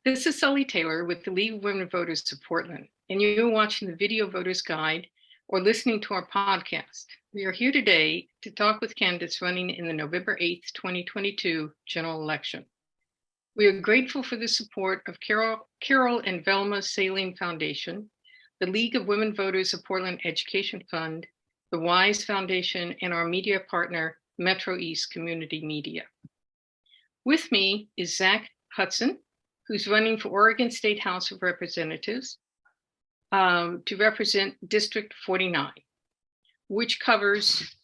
This is Sully Taylor with the League of Women Voters of Portland, and you're watching the Video Voters Guide or listening to our podcast. We are here today to talk with candidates running in the November 8th, 2022 general election. We are grateful for the support of Carol and Velma Saline Foundation, the League of Women Voters of Portland Education Fund, the WISE Foundation, and our media partner, Metro East Community Media. With me is Zach Hudson, who's running for Oregon State House of Representatives to represent District 49, which covers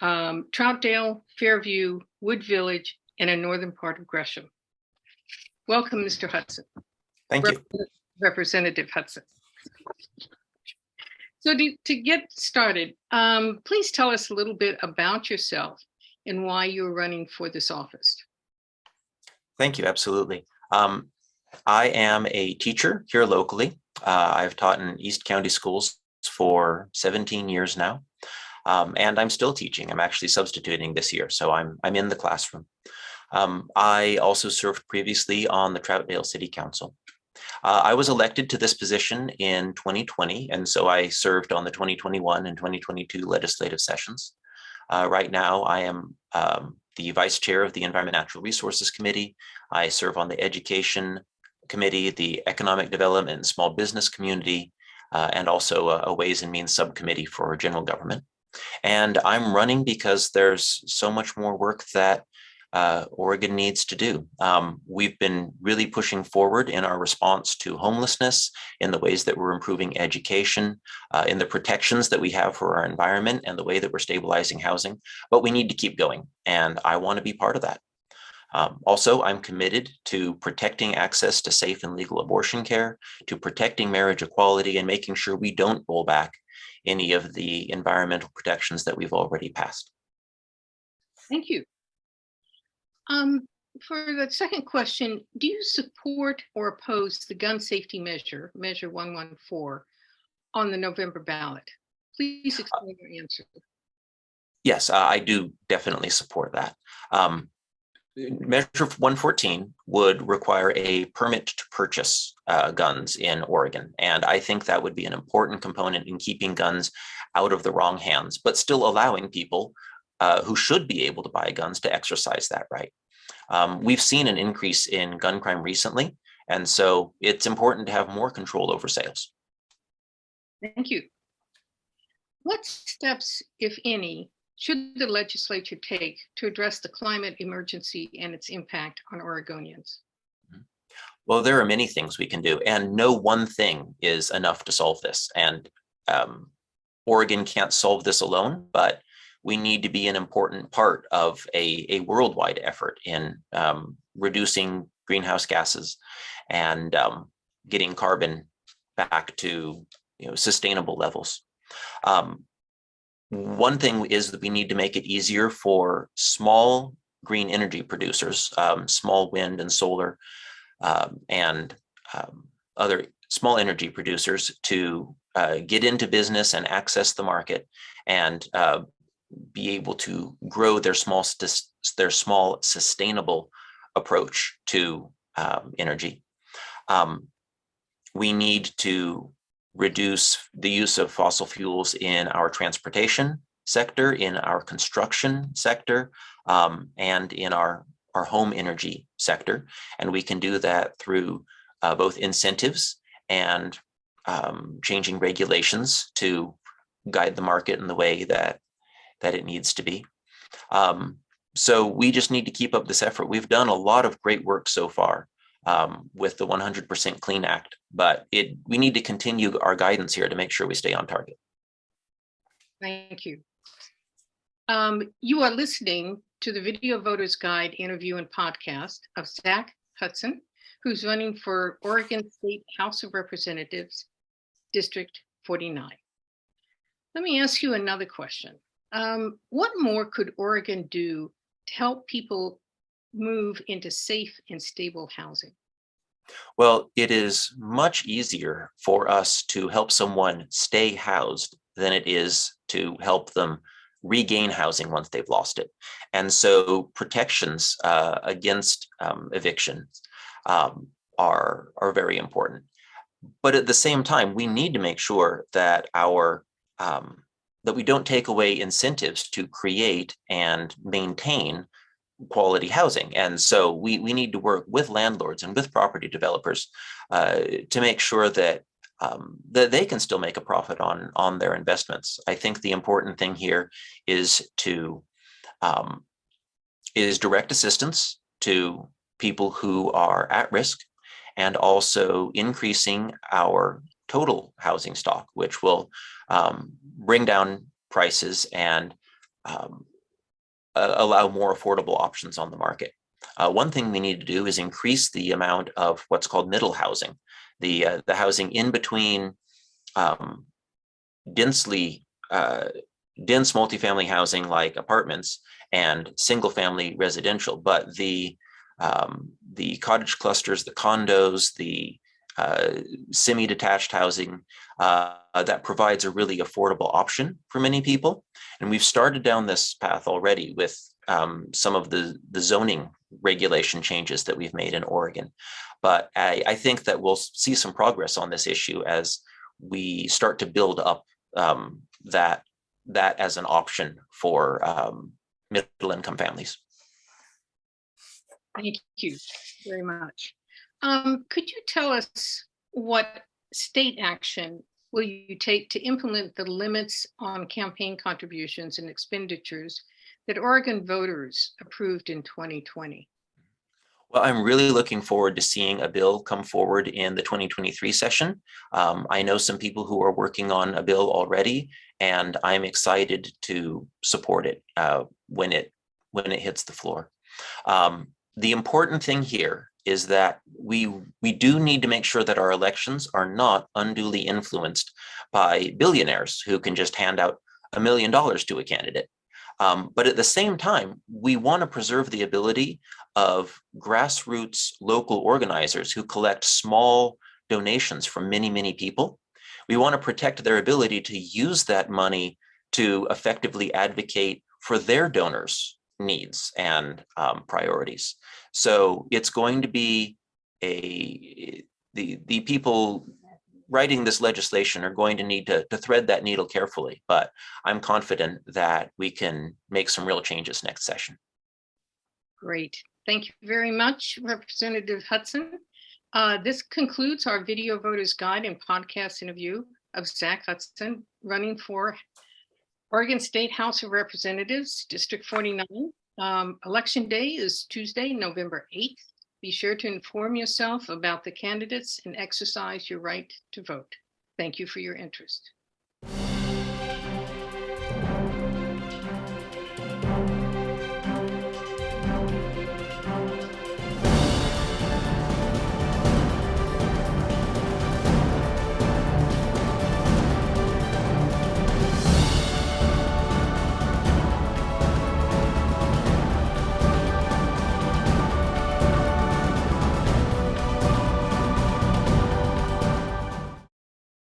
Troutdale, Fairview, Wood Village, and a northern part of Gresham. Welcome, Mr. Hudson. Thank you. Representative Hudson. So to get started, please tell us a little bit about yourself and why you're running for this office. Thank you, absolutely. I am a teacher here locally. I've taught in East County schools for 17 years now, and I'm still teaching. I'm actually substituting this year, so I'm in the classroom. I also served previously on the Troutdale City Council. I was elected to this position in 2020, and so I served on the 2021 and 2022 legislative sessions. Right now, I am the Vice Chair of the Environment and Natural Resources Committee. I serve on the Education Committee, the Economic Development and Small Business Community, and also a Ways and Means Subcommittee for General Government. And I'm running because there's so much more work that Oregon needs to do. We've been really pushing forward in our response to homelessness, in the ways that we're improving education, in the protections that we have for our environment, and the way that we're stabilizing housing. But we need to keep going, and I want to be part of that. Also, I'm committed to protecting access to safe and legal abortion care, to protecting marriage equality, and making sure we don't roll back any of the environmental protections that we've already passed. Thank you. For the second question, do you support or oppose the gun safety measure, Measure 114, on the November ballot? Please explain your answer. Yes, I do definitely support that. Measure 114 would require a permit to purchase guns in Oregon. And I think that would be an important component in keeping guns out of the wrong hands, but still allowing people who should be able to buy guns to exercise that right. We've seen an increase in gun crime recently, and so it's important to have more control over sales. Thank you. What steps, if any, should the legislature take to address the climate emergency and its impact on Oregonians? Well, there are many things we can do, and no one thing is enough to solve this. And Oregon can't solve this alone, but we need to be an important part of a worldwide effort in reducing greenhouse gases and getting carbon back to sustainable levels. One thing is that we need to make it easier for small green energy producers, small wind and solar, and other small energy producers to get into business and access the market and be able to grow their small sustainable approach to energy. We need to reduce the use of fossil fuels in our transportation sector, in our construction sector, and in our home energy sector. And we can do that through both incentives and changing regulations to guide the market in the way that it needs to be. So we just need to keep up this effort. We've done a lot of great work so far with the 100% Clean Act, but we need to continue our guidance here to make sure we stay on target. Thank you. You are listening to the Video Voters Guide interview and podcast of Zach Hudson, who's running for Oregon State House of Representatives, District 49. Let me ask you another question. What more could Oregon do to help people move into safe and stable housing? Well, it is much easier for us to help someone stay housed than it is to help them regain housing once they've lost it. And so protections against eviction are very important. But at the same time, we need to make sure that that we don't take away incentives to create and maintain quality housing. And so we need to work with landlords and with property developers to make sure that that they can still make a profit on their investments. I think the important thing here is to is direct assistance to people who are at risk, and also increasing our total housing stock, which will bring down prices and allow more affordable options on the market. One thing we need to do is increase the amount of what's called middle housing, the housing in between densely dense multifamily housing like apartments and single family residential, but the cottage clusters, the condos, the semi-detached housing that provides a really affordable option for many people. And we've started down this path already with some of the zoning regulation changes that we've made in Oregon. But I think that we'll see some progress on this issue as we start to build up that as an option for middle income families. Thank you very much. Could you tell us what state action will you take to implement the limits on campaign contributions and expenditures that Oregon voters approved in 2020? Well, I'm really looking forward to seeing a bill come forward in the 2023 session. I know some people who are working on a bill already, and I'm excited to support it when it hits the floor. The important thing here is that we do need to make sure that our elections are not unduly influenced by billionaires who can just hand out $1 million to a candidate. But at the same time, we want to preserve the ability of grassroots local organizers who collect small donations from many, many people. We want to protect their ability to use that money to effectively advocate for their donors' needs and priorities. So it's going to be the people writing this legislation are going to need to thread that needle carefully, but I'm confident that we can make some real changes next session. Great. Thank you very much, Representative Hudson. This concludes our video voters guide and podcast interview of Zach Hudson, running for Oregon State House of Representatives, District 49. Election day is Tuesday, November 8th. Be sure to inform yourself about the candidates and exercise your right to vote. Thank you for your interest.